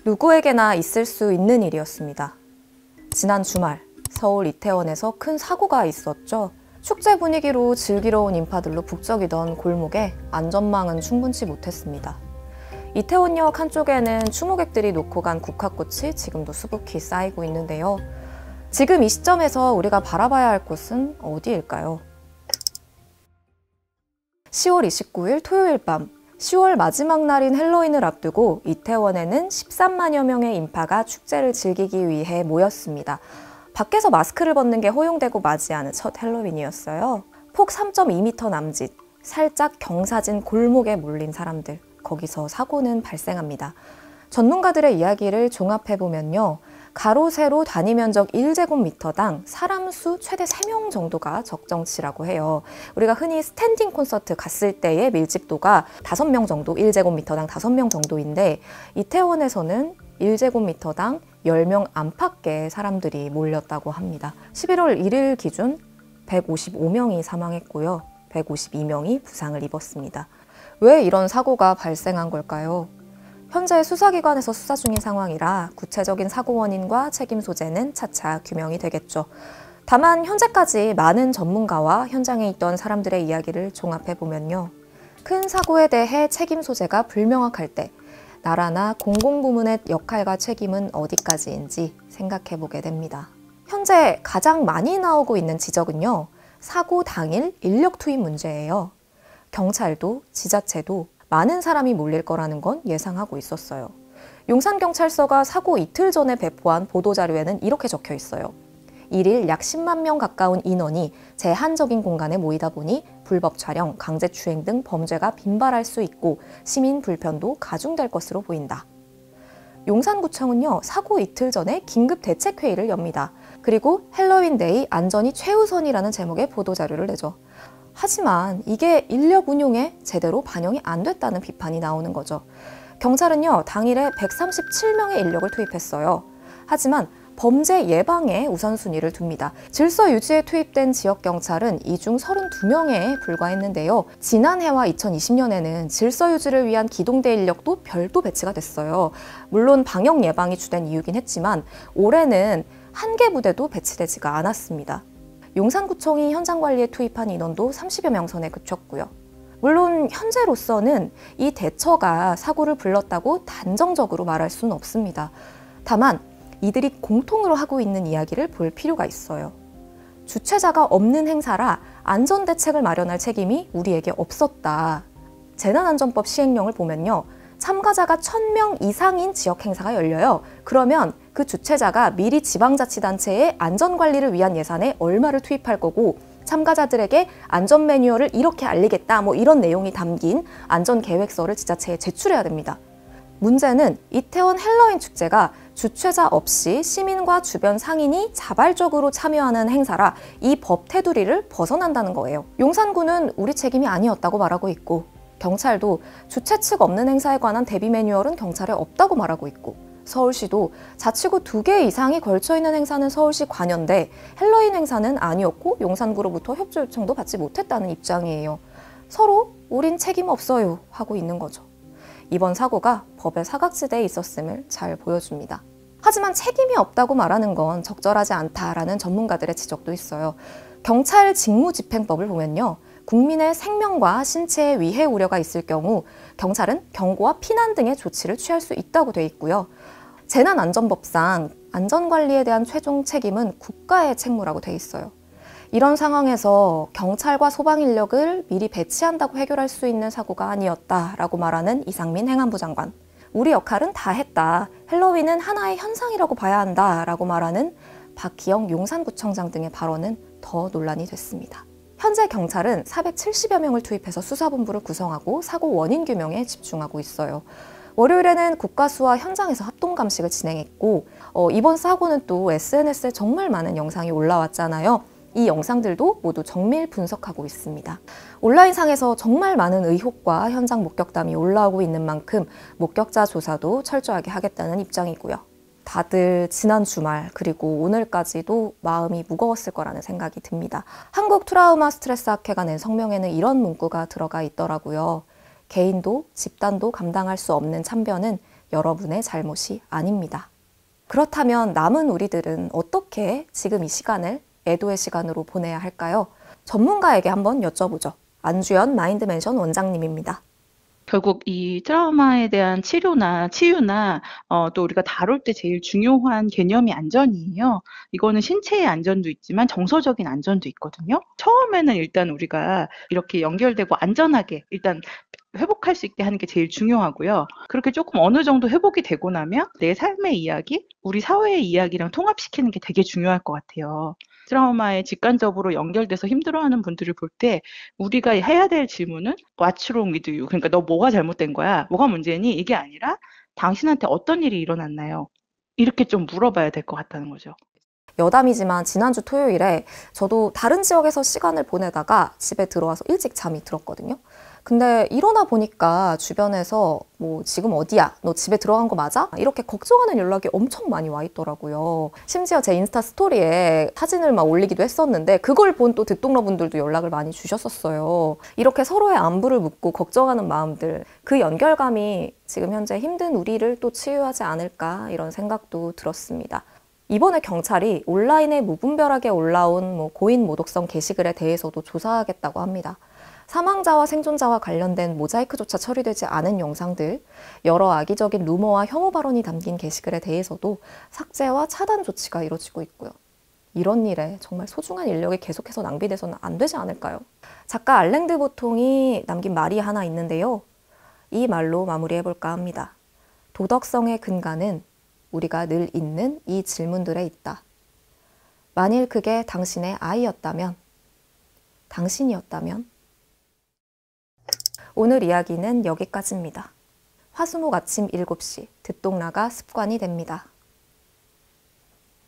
누구에게나 있을 수 있는 일이었습니다. 지난 주말 서울 이태원에서 큰 사고가 있었죠. 축제 분위기로 즐기러온 인파들로 북적이던 골목에 안전망은 충분치 못했습니다. 이태원역 한쪽에는 추모객들이 놓고 간 국화꽃이 지금도 수북히 쌓이고 있는데요. 지금 이 시점에서 우리가 바라봐야 할 곳은 어디일까요? 10월 29일 토요일 밤, 10월 마지막 날인 헬로윈을 앞두고 이태원에는 13만여 명의 인파가 축제를 즐기기 위해 모였습니다. 밖에서 마스크를 벗는 게 허용되고 맞이하는 첫 헬로윈이었어요. 폭 3.2m 남짓, 살짝 경사진 골목에 몰린 사람들, 거기서 사고는 발생합니다. 전문가들의 이야기를 종합해보면요. 가로, 세로 단위 면적 1제곱미터당 사람 수 최대 3명 정도가 적정치라고 해요. 우리가 흔히 스탠딩 콘서트 갔을 때의 밀집도가 5명 정도, 1제곱미터당 5명 정도인데 이태원에서는 1제곱미터당 10명 안팎의 사람들이 몰렸다고 합니다. 11월 1일 기준 155명이 사망했고요. 152명이 부상을 입었습니다. 왜 이런 사고가 발생한 걸까요? 현재 수사기관에서 수사 중인 상황이라 구체적인 사고 원인과 책임 소재는 차차 규명이 되겠죠. 다만 현재까지 많은 전문가와 현장에 있던 사람들의 이야기를 종합해보면요. 큰 사고에 대해 책임 소재가 불명확할 때 나라나 공공부문의 역할과 책임은 어디까지인지 생각해보게 됩니다. 현재 가장 많이 나오고 있는 지적은요. 사고 당일 인력 투입 문제예요. 경찰도 지자체도 많은 사람이 몰릴 거라는 건 예상하고 있었어요. 용산경찰서가 사고 이틀 전에 배포한 보도자료에는 이렇게 적혀 있어요. 1일 약 10만 명 가까운 인원이 제한적인 공간에 모이다 보니 불법 촬영, 강제추행 등 범죄가 빈발할 수 있고 시민 불편도 가중될 것으로 보인다. 용산구청은요, 사고 이틀 전에 긴급 대책회의를 엽니다. 그리고 헬로윈데이 안전이 최우선이라는 제목의 보도자료를 내죠. 하지만 이게 인력 운용에 제대로 반영이 안 됐다는 비판이 나오는 거죠. 경찰은요, 당일에 137명의 인력을 투입했어요. 하지만 범죄 예방에 우선순위를 둡니다. 질서 유지에 투입된 지역경찰은 이 중 32명에 불과했는데요. 지난해와 2020년에는 질서 유지를 위한 기동대 인력도 별도 배치가 됐어요. 물론 방역 예방이 주된 이유긴 했지만 올해는 한 개 부대도 배치되지가 않았습니다. 용산구청이 현장 관리에 투입한 인원도 30여 명 선에 그쳤고요. 물론 현재로서는 이 대처가 사고를 불렀다고 단정적으로 말할 수는 없습니다. 다만 이들이 공통으로 하고 있는 이야기를 볼 필요가 있어요. 주최자가 없는 행사라 안전대책을 마련할 책임이 우리에게 없었다. 재난안전법 시행령을 보면요. 참가자가 1000명 이상인 지역 행사가 열려요. 그러면 그 주최자가 미리 지방자치단체의 안전관리를 위한 예산에 얼마를 투입할 거고 참가자들에게 안전 매뉴얼을 이렇게 알리겠다 이런 내용이 담긴 안전계획서를 지자체에 제출해야 됩니다. 문제는 이태원 헬로윈 축제가 주최자 없이 시민과 주변 상인이 자발적으로 참여하는 행사라 이 법 테두리를 벗어난다는 거예요. 용산구는 우리 책임이 아니었다고 말하고 있고 경찰도 주최 측 없는 행사에 관한 대비 매뉴얼은 경찰에 없다고 말하고 있고 서울시도 자치구 2개 이상이 걸쳐있는 행사는 서울시 관여인데 헬로윈 행사는 아니었고 용산구로부터 협조 요청도 받지 못했다는 입장이에요. 서로 우린 책임 없어요 하고 있는 거죠. 이번 사고가 법의 사각지대에 있었음을 잘 보여줍니다. 하지만 책임이 없다고 말하는 건 적절하지 않다라는 전문가들의 지적도 있어요. 경찰 직무집행법을 보면요. 국민의 생명과 신체에 위해 우려가 있을 경우 경찰은 경고와 피난 등의 조치를 취할 수 있다고 돼 있고요. 재난안전법상 안전관리에 대한 최종 책임은 국가의 책무라고 돼 있어요. 이런 상황에서 경찰과 소방인력을 미리 배치한다고 해결할 수 있는 사고가 아니었다라고 말하는 이상민 행안부 장관. 우리 역할은 다 했다. 헬로윈은 하나의 현상이라고 봐야 한다라고 말하는 박기영 용산구청장 등의 발언은 더 논란이 됐습니다. 현재 경찰은 470여 명을 투입해서 수사본부를 구성하고 사고 원인 규명에 집중하고 있어요. 월요일에는 국가수와 현장에서 합동감식을 진행했고 이번 사고는 또 SNS에 정말 많은 영상이 올라왔잖아요. 이 영상들도 모두 정밀 분석하고 있습니다. 온라인상에서 정말 많은 의혹과 현장 목격담이 올라오고 있는 만큼 목격자 조사도 철저하게 하겠다는 입장이고요. 다들 지난 주말 그리고 오늘까지도 마음이 무거웠을 거라는 생각이 듭니다. 한국 트라우마 스트레스 학회가 낸 성명에는 이런 문구가 들어가 있더라고요. 개인도 집단도 감당할 수 없는 참변은 여러분의 잘못이 아닙니다. 그렇다면 남은 우리들은 어떻게 지금 이 시간을 애도의 시간으로 보내야 할까요? 전문가에게 한번 여쭤보죠. 안주연 마인드맨션 원장님입니다. 결국 이 트라우마에 대한 치유나 또 우리가 다룰 때 제일 중요한 개념이 안전이에요. 이거는 신체의 안전도 있지만 정서적인 안전도 있거든요. 처음에는 일단 우리가 이렇게 연결되고 안전하게 일단 회복할 수 있게 하는 게 제일 중요하고요. 그렇게 조금 어느 정도 회복이 되고 나면 내 삶의 이야기, 우리 사회의 이야기랑 통합시키는 게 되게 중요할 것 같아요. 트라우마에 직간접으로 연결돼서 힘들어하는 분들을 볼 때 우리가 해야 될 질문은 What's wrong with you? 그러니까 너 뭐가 잘못된 거야? 뭐가 문제니? 이게 아니라 당신한테 어떤 일이 일어났나요? 이렇게 좀 물어봐야 될 것 같다는 거죠. 여담이지만 지난주 토요일에 저도 다른 지역에서 시간을 보내다가 집에 들어와서 일찍 잠이 들었거든요. 근데 일어나 보니까 주변에서 뭐 지금 어디야? 너 집에 들어간 거 맞아? 이렇게 걱정하는 연락이 엄청 많이 와 있더라고요. 심지어 제 인스타 스토리에 사진을 막 올리기도 했었는데 그걸 본 또 듣동러분들도 연락을 많이 주셨었어요. 이렇게 서로의 안부를 묻고 걱정하는 마음들, 그 연결감이 지금 현재 힘든 우리를 또 치유하지 않을까 이런 생각도 들었습니다. 이번에 경찰이 온라인에 무분별하게 올라온 고인 모독성 게시글에 대해서도 조사하겠다고 합니다. 사망자와 생존자와 관련된 모자이크조차 처리되지 않은 영상들, 여러 악의적인 루머와 혐오 발언이 담긴 게시글에 대해서도 삭제와 차단 조치가 이뤄지고 있고요. 이런 일에 정말 소중한 인력이 계속해서 낭비돼서는 안 되지 않을까요? 작가 알랭 드 보통이 남긴 말이 하나 있는데요. 이 말로 마무리해볼까 합니다. 도덕성의 근간은 우리가 늘 잊는 이 질문들에 있다. 만일 그게 당신의 아이였다면, 당신이었다면? 오늘 이야기는 여기까지입니다. 화수목 아침 7시, 듣동라가 습관이 됩니다.